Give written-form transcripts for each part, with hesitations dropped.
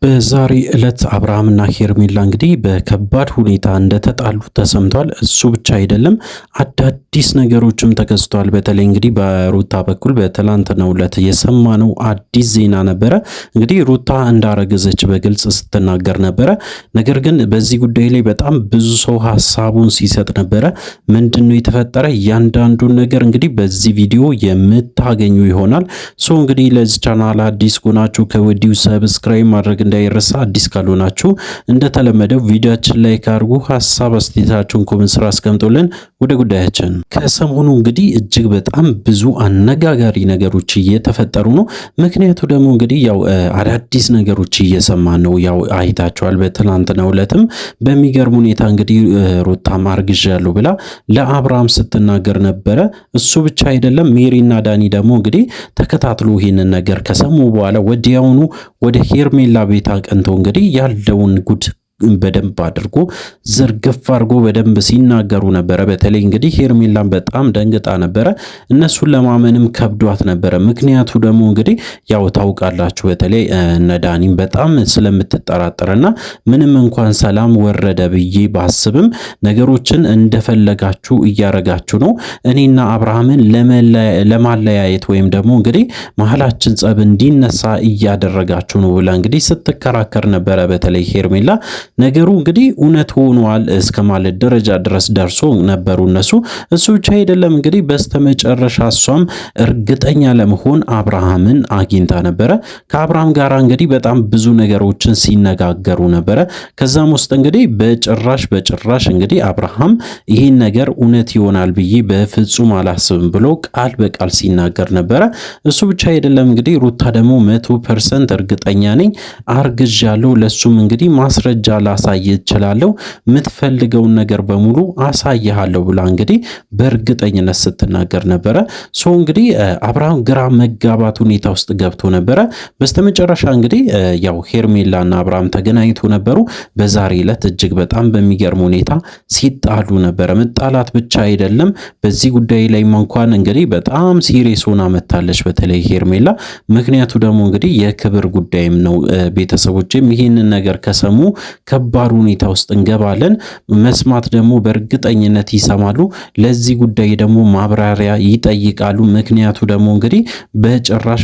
በዛሬ ዕለት አብርሃምና ሄርሜላ እንግዲህ በከባድ ሁኔታ እንደተጣሉ ተሰምቷል። እሱ ብቻ አይደለም አዳዲስ ነገሮችም ተከስቷል። በተለይ እንግዲህ በሩታ በኩል በትላንትናው ዕለት የሰማነው አዲስ ዜና ነበረ። እንግዲህ ሩታ እንዳረገዘች በግልጽ ስትናገር ነበረ። ነገር ግን በዚህ ጉዳይ ላይ በጣም ብዙ ሰው ሀሳቡን ሲሰጥ ነበረ። ምንድነው የተፈጠረ? እያንዳንዱን ነገር እንግዲህ በዚህ ቪዲዮ የምታገኙ ይሆናል። እንግዲህ ለዚህ ቻናል አዲስ ሆናችሁ ከወዲሁ ሰብስክራይብ ማድረግ እንዳይረሳ። አዲስ ካልሆናችሁ እንደተለመደው ቪዲዮአችን ላይ ካርጉ ሐሳብ አስተያየታችሁን ኮሜንት ስራ አስቀምጡልን። ወደ ጉዳያችን ከሰሞኑ እንግዲህ እጅግ በጣም ብዙ አነጋጋሪ ነገሮች እየተፈጠሩ ነው። ምክንያቱ ደግሞ እንግዲህ ያው አዳዲስ ነገሮች እየሰማን ነው። ያው አይታችኋል። በትናንትናው ዕለትም በሚገርም ሁኔታ እንግዲህ ሩታ አርግዣለሁ ብላ ለአብርሃም ስትናገር ነበረ። እሱ ብቻ አይደለም ሜሪና ዳኒ ደግሞ እንግዲህ ተከታትሎ ይሄንን ነገር ከሰሙ በኋላ ወዲያውኑ ወደ ሄርሜላ ቤት አቅንተው እንግዲህ ያለውን ጉድ በደንብ አድርጎ ዘርግፍ አድርጎ በደንብ ሲናገሩ ነበረ። በተለይ እንግዲህ ሄርሜላን በጣም ደንግጣ ነበረ። እነሱን ለማመንም ከብዷት ነበረ። ምክንያቱ ደግሞ እንግዲህ ያው ታውቃላችሁ፣ በተለይ ነዳኒም በጣም ስለምትጠራጠርና ምንም እንኳን ሰላም ወረደ ብዬ ባስብም ነገሮችን እንደፈለጋችሁ እያረጋችሁ ነው፣ እኔና አብርሃምን ለማለያየት ወይም ደግሞ እንግዲህ መሀላችን ጸብ እንዲነሳ እያደረጋችሁ ነው ብላ እንግዲህ ስትከራከር ነበረ። በተለይ ሄርሜላ ነገሩ እንግዲህ እውነት ሆኗል እስከ ማለት ደረጃ ድረስ ደርሶ ነበሩ እነሱ። እሱ ብቻ አይደለም እንግዲህ በስተመጨረሻ እሷም እርግጠኛ ለመሆን አብርሃምን አግኝታ ነበረ። ከአብርሃም ጋር እንግዲህ በጣም ብዙ ነገሮችን ሲነጋገሩ ነበረ። ከዛም ውስጥ እንግዲህ በጭራሽ እንግዲህ አብርሃም ይህን ነገር እውነት ይሆናል ብዬ በፍጹም አላስብም ብሎ ቃል በቃል ሲናገር ነበረ። እሱ ብቻ አይደለም እንግዲህ ሩታ ደግሞ 100% እርግጠኛ ነኝ አርግዣለሁ፣ ለሱም እንግዲህ ማስረጃ ላሳይ እችላለሁ፣ የምትፈልገውን ነገር በሙሉ አሳይሃለሁ ብላ እንግዲህ በእርግጠኝነት ስትናገር ነበረ። እንግዲህ አብርሃም ግራ መጋባት ሁኔታ ውስጥ ገብቶ ነበረ። በስተመጨረሻ እንግዲህ ያው ሄርሜላና አብርሃም ተገናኝቶ ነበሩ። በዛሬ ዕለት እጅግ በጣም በሚገርም ሁኔታ ሲጣሉ ነበረ። መጣላት ብቻ አይደለም፣ በዚህ ጉዳይ ላይ እንኳን እንግዲህ በጣም ሲሪየስ ሆና መታለች፣ በተለይ ሄርሜላ። ምክንያቱ ደግሞ እንግዲህ የክብር ጉዳይም ነው። ቤተሰቦችም ይህንን ነገር ከሰሙ ከባድ ሁኔታ ውስጥ እንገባለን። መስማት ደግሞ በእርግጠኝነት ይሰማሉ። ለዚህ ጉዳይ ደግሞ ማብራሪያ ይጠይቃሉ። ምክንያቱ ደግሞ እንግዲህ በጭራሽ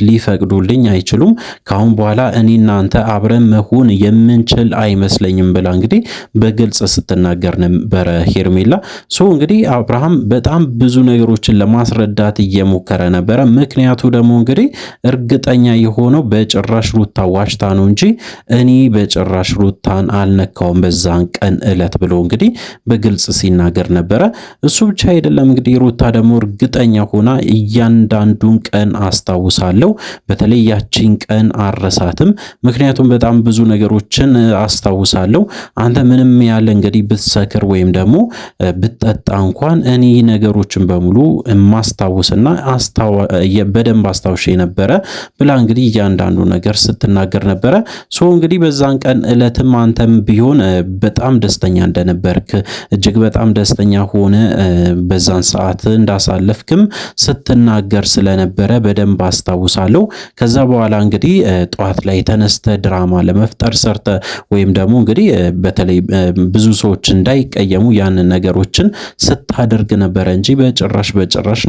ሊፈቅዱልኝ አይችሉም። ካሁን በኋላ እኔና አንተ አብረን መሆን የምንችል አይመስለኝም ብላ እንግዲህ በግልጽ ስትናገር ነበረ ሄርሜላ። እንግዲህ አብርሃም በጣም ብዙ ነገሮችን ለማስረዳት እየሞከረ ነበረ። ምክንያቱ ደግሞ እንግዲህ እርግጠኛ የሆነው በጭራሽ ሩታ ዋሽታ ነው እንጂ እኔ በጭራሽ ሩታን አልነካውም በዛን ቀን እለት ብሎ እንግዲህ በግልጽ ሲናገር ነበረ። እሱ ብቻ አይደለም እንግዲህ ሩታ ደግሞ እርግጠኛ ሆና እያንዳንዱን ቀን አስታውሳለሁ፣ በተለይ ያቺን ቀን አረሳትም፣ ምክንያቱም በጣም ብዙ ነገሮችን አስታውሳለሁ። አንተ ምንም ያለ እንግዲህ ብትሰክር ወይም ደግሞ ብትጠጣ እንኳን እኔ ነገሮችን በሙሉ ማስታወስና በደንብ አስታውሼ ነበረ ብላ እንግዲህ እያንዳንዱ ነገር ስትናገር ነበረ። እንግዲህ በዛን ቀን እለትም አንተም ቢሆን በጣም ደስተኛ እንደነበርክ እጅግ በጣም ደስተኛ ሆነ በዛን ሰዓት እንዳሳለፍክም ስትናገር ስለነበረ በደንብ አስታውሳለሁ። ከዛ በኋላ እንግዲህ ጠዋት ላይ ተነስተ ድራማ ለመፍጠር ሰርተ ወይም ደግሞ እንግዲህ በተለይ ብዙ ሰዎች እንዳይቀየሙ ያንን ነገሮችን ስታደርግ ነበረ እንጂ በጭራሽ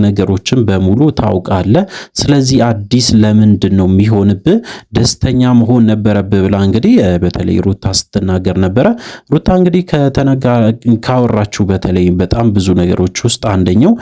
ነገሮችን በሙሉ ታውቃለህ። ስለዚህ አዲስ ለምንድን ነው የሚሆንብህ? ደስተኛ መሆን ነበረብህ ብላ እንግዲህ በተለይ ሩታ ስትናገር ነበረ። ሩታ እንግዲህ ካወራችሁ በተለይ በጣም ብዙ ነገሮች ውስጥ አንደኛው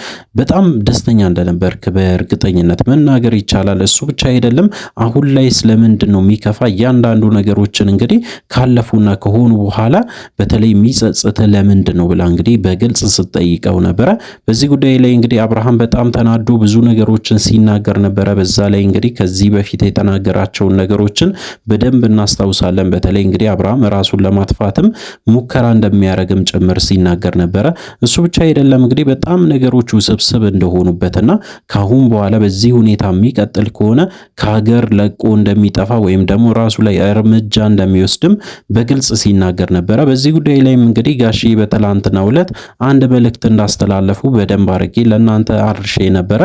በጣም ደስተኛ እንደነበርክ በእርግጠኝነት መናገር ይቻላል። እሱ ብቻ አይደለም አሁን ላይ ስለምንድን ነው የሚከፋ እያንዳንዱ ነገሮችን እንግዲህ ካለፉና ከሆኑ በኋላ በተለይ የሚጸጽት ለምንድን ነው ብላ እንግዲህ በግልጽ ስትጠይቀው ነበረ። በዚህ ጉዳይ ላይ እንግዲህ አብርሃም በጣም ተናዶ ብዙ ነገሮችን ሲናገር ነበረ። በዛ ላይ እንግዲህ ከዚህ በፊት የተናገራቸውን ነገሮችን በደንብ እናስታውሳለን። በተለይ እንግዲህ አብርሃም አብርሃም ራሱን ለማጥፋትም ሙከራ እንደሚያደርግም ጭምር ሲናገር ነበረ። እሱ ብቻ አይደለም እንግዲህ በጣም ነገሮች ውስብስብ እንደሆኑበትና ካሁን በኋላ በዚህ ሁኔታ የሚቀጥል ከሆነ ከሀገር ለቆ እንደሚጠፋ ወይም ደግሞ ራሱ ላይ እርምጃ እንደሚወስድም በግልጽ ሲናገር ነበረ። በዚህ ጉዳይ ላይም እንግዲህ ጋሽዬ በትላንትናው ዕለት አንድ መልእክት እንዳስተላለፉ በደንብ አድርጌ ለእናንተ አድርሼ ነበረ።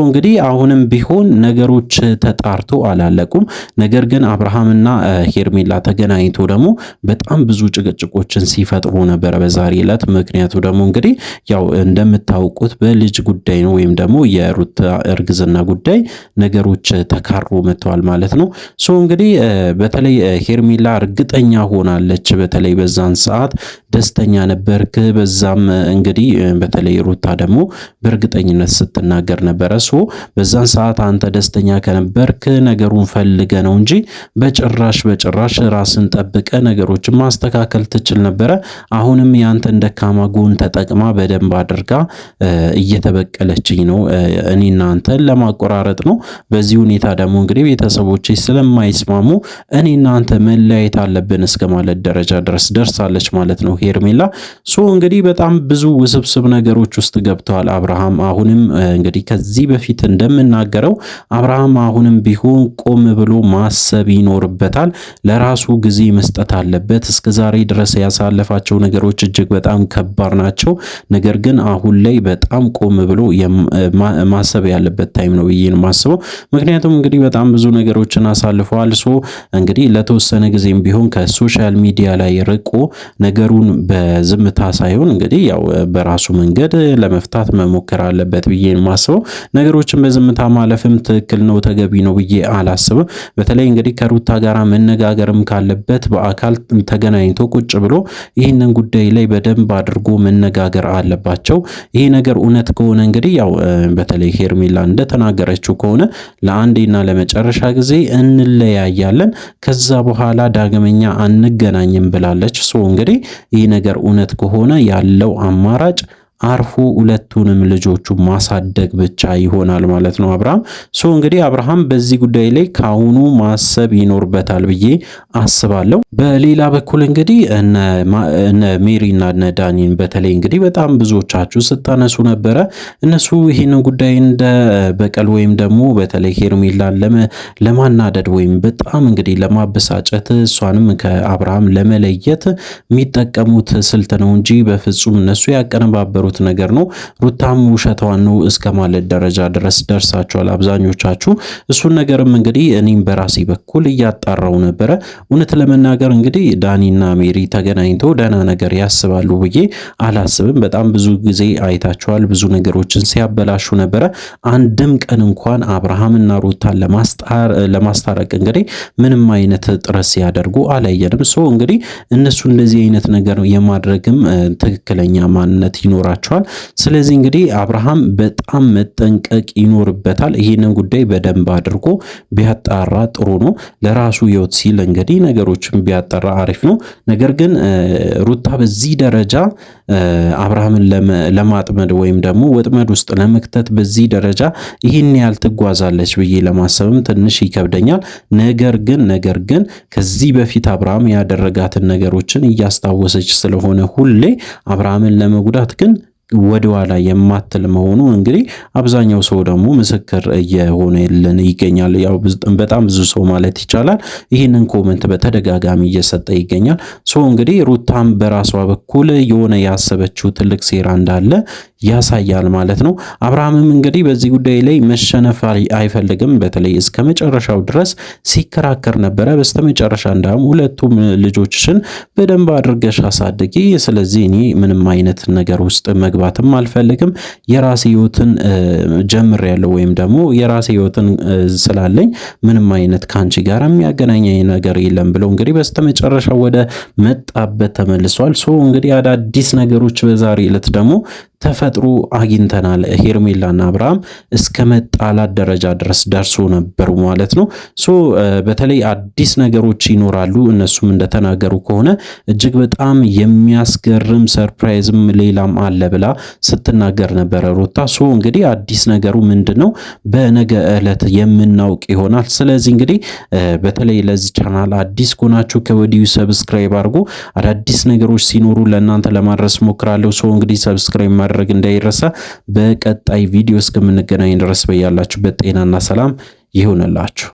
እንግዲህ አሁንም ቢሆን ነገሮች ተጣርቶ አላለቁም። ነገር ግን አብርሃምና ሄርሜላ ተገናኝቶ ደግሞ በጣም ብዙ ጭቅጭቆችን ሲፈጥሩ ነበረ በዛሬ ዕለት። ምክንያቱ ደግሞ እንግዲህ ያው እንደምታውቁት በልጅ ጉዳይ ነው ወይም ደግሞ የሩታ እርግዝና ጉዳይ ነገሮች ተካሮ መጥተዋል ማለት ነው። እንግዲህ በተለይ ሄርሜላ እርግጠኛ ሆናለች። በተለይ በዛን ሰዓት ደስተኛ ነበርክ። በዛም እንግዲህ በተለይ ሩታ ደግሞ በእርግጠኝነት ስትናገር ነበረ። በዛን ሰዓት አንተ ደስተኛ ከነበርክ ነገሩን ፈልገ ነው እንጂ በጭራሽ ራስን ጠብቀ ነገሮችን ማስተካከል ትችል ነበረ። አሁንም ያንተን ደካማ ጎን ተጠቅማ በደንብ አድርጋ እየተበቀለችኝ ነው፣ እኔና አንተን ለማቆራረጥ ነው። በዚህ ሁኔታ ደግሞ እንግዲህ ቤተሰቦቼ ስለማይስማሙ እኔና አንተ መለያየት አለብን እስከ ማለት ደረጃ ድረስ ደርሳለች ማለት ነው ሄርሜላ። እንግዲህ በጣም ብዙ ውስብስብ ነገሮች ውስጥ ገብተዋል አብርሃም። አሁንም እንግዲህ ከዚህ በፊት እንደምናገረው አብርሃም አሁንም ቢሆን ቆም ብሎ ማሰብ ይኖርበታል። ለራሱ ጊዜ መስጠት አለበት። እስከ ዛሬ ድረስ ያሳለፋቸው ነገሮች እጅግ በጣም ከባድ ናቸው። ነገር ግን አሁን ላይ በጣም ቆም ብሎ ማሰብ ያለበት ታይም ነው ብዬ ነው የማስበው። ምክንያቱም እንግዲህ በጣም ብዙ ነገሮችን አሳልፈዋል። እንግዲህ ለተወሰነ ጊዜም ቢሆን ከሶሻል ሚዲያ ላይ ርቆ ነገሩን በዝምታ ሳይሆን እንግዲህ ያው በራሱ መንገድ ለመፍታት መሞከር አለበት ብዬ ነው የማስበው። ነገሮችን በዝምታ ማለፍም ትክክል ነው ተገቢ ነው ብዬ አላስብም። በተለይ እንግዲህ ከሩታ ጋራ መነጋገርም ካለበት በአካል ተገናኝቶ ቁጭ ብሎ ይህንን ጉዳይ ላይ በደንብ አድርጎ መነጋገር አለባቸው። ይሄ ነገር እውነት ከሆነ እንግዲህ ያው በተለይ ሄርሜላ እንደተናገረችው ከሆነ ለአንዴና ለመጨረሻ ጊዜ እንለያያለን፣ ከዛ በኋላ ዳግመኛ አንገናኝም ብላለች። እንግዲህ ይህ ነገር እውነት ከሆነ ያለው አማራጭ አርፎ ሁለቱንም ልጆቹ ማሳደግ ብቻ ይሆናል ማለት ነው አብርሃም። እንግዲህ አብርሃም በዚህ ጉዳይ ላይ ካሁኑ ማሰብ ይኖርበታል ብዬ አስባለሁ። በሌላ በኩል እንግዲህ እነ ሜሪና እነ ዳኒን በተለይ እንግዲህ በጣም ብዙዎቻችሁ ስታነሱ ነበረ። እነሱ ይህንን ጉዳይ እንደ በቀል ወይም ደግሞ በተለይ ሄርሜላን ለማናደድ ወይም በጣም እንግዲህ ለማበሳጨት እሷንም ከአብርሃም ለመለየት የሚጠቀሙት ስልት ነው እንጂ በፍጹም እነሱ ያቀነባበሩ ነገር ነው። ሩታም ውሸቷን ነው እስከ ማለት ደረጃ ድረስ ደርሳቸዋል አብዛኞቻችሁ። እሱን ነገርም እንግዲህ እኔም በራሴ በኩል እያጣራው ነበረ። እውነት ለመናገር እንግዲህ ዳኒና ሜሪ ተገናኝተው ደህና ነገር ያስባሉ ብዬ አላስብም። በጣም ብዙ ጊዜ አይታቸዋል፣ ብዙ ነገሮችን ሲያበላሹ ነበረ። አንድም ቀን እንኳን አብርሃምና ሩታን ለማስታረቅ እንግዲህ ምንም አይነት ጥረት ሲያደርጉ አላየንም። እንግዲህ እነሱ እንደዚህ አይነት ነገር የማድረግም ትክክለኛ ማንነት ይኖራል። ስለዚህ እንግዲህ አብርሃም በጣም መጠንቀቅ ይኖርበታል። ይህንን ጉዳይ በደንብ አድርጎ ቢያጣራ ጥሩ ነው። ለራሱ ሕይወት ሲል እንግዲህ ነገሮችን ቢያጣራ አሪፍ ነው። ነገር ግን ሩታ በዚህ ደረጃ አብርሃምን ለማጥመድ ወይም ደግሞ ወጥመድ ውስጥ ለመክተት በዚህ ደረጃ ይህን ያህል ትጓዛለች ብዬ ለማሰብም ትንሽ ይከብደኛል። ነገር ግን ከዚህ በፊት አብርሃም ያደረጋትን ነገሮችን እያስታወሰች ስለሆነ ሁሌ አብርሃምን ለመጉዳት ግን ወደኋላ የማትል መሆኑ እንግዲህ አብዛኛው ሰው ደግሞ ምስክር እየሆነልን ይገኛል። ያው በጣም ብዙ ሰው ማለት ይቻላል ይህንን ኮመንት በተደጋጋሚ እየሰጠ ይገኛል። እንግዲህ ሩታም በራሷ በኩል የሆነ ያሰበችው ትልቅ ሴራ እንዳለ ያሳያል ማለት ነው። አብርሃምም እንግዲህ በዚህ ጉዳይ ላይ መሸነፍ አይፈልግም። በተለይ እስከ መጨረሻው ድረስ ሲከራከር ነበረ። በስተመጨረሻ እንዳውም ሁለቱም ልጆችሽን በደንብ አድርገሽ አሳድጊ፣ ስለዚህ እኔ ምንም አይነት ነገር ውስጥ መግባትም አልፈልግም፣ የራሴ ህይወትን ጀምሬያለሁ ወይም ደግሞ የራሴ ህይወትን ስላለኝ ምንም አይነት ካንቺ ጋር የሚያገናኘኝ ነገር የለም ብለው እንግዲህ በስተመጨረሻው ወደ መጣበት ተመልሷል። እንግዲህ አዳዲስ ነገሮች በዛሬ ዕለት ደግሞ ተፈጥሮ አግኝተናል። ሄርሜላና አብርሃም እስከ መጣላት ደረጃ ድረስ ደርሶ ነበሩ ማለት ነው። በተለይ አዲስ ነገሮች ይኖራሉ። እነሱም እንደተናገሩ ከሆነ እጅግ በጣም የሚያስገርም ሰርፕራይዝም ሌላም አለ ብላ ስትናገር ነበረ ሩታ። እንግዲህ አዲስ ነገሩ ምንድነው በነገ ዕለት የምናውቅ ይሆናል። ስለዚህ እንግዲህ በተለይ ለዚህ ቻናል አዲስ ከሆናችሁ ከወዲሁ ሰብስክራይብ አድርጉ። አዳዲስ ነገሮች ሲኖሩ ለእናንተ ለማድረስ ሞክራለሁ። እንግዲህ ሰብስክራይብ ማድረግ እንዳይረሳ። በቀጣይ ቪዲዮ እስከምንገናኝ ድረስ በያላችሁበት ጤናና ሰላም ይሁንላችሁ።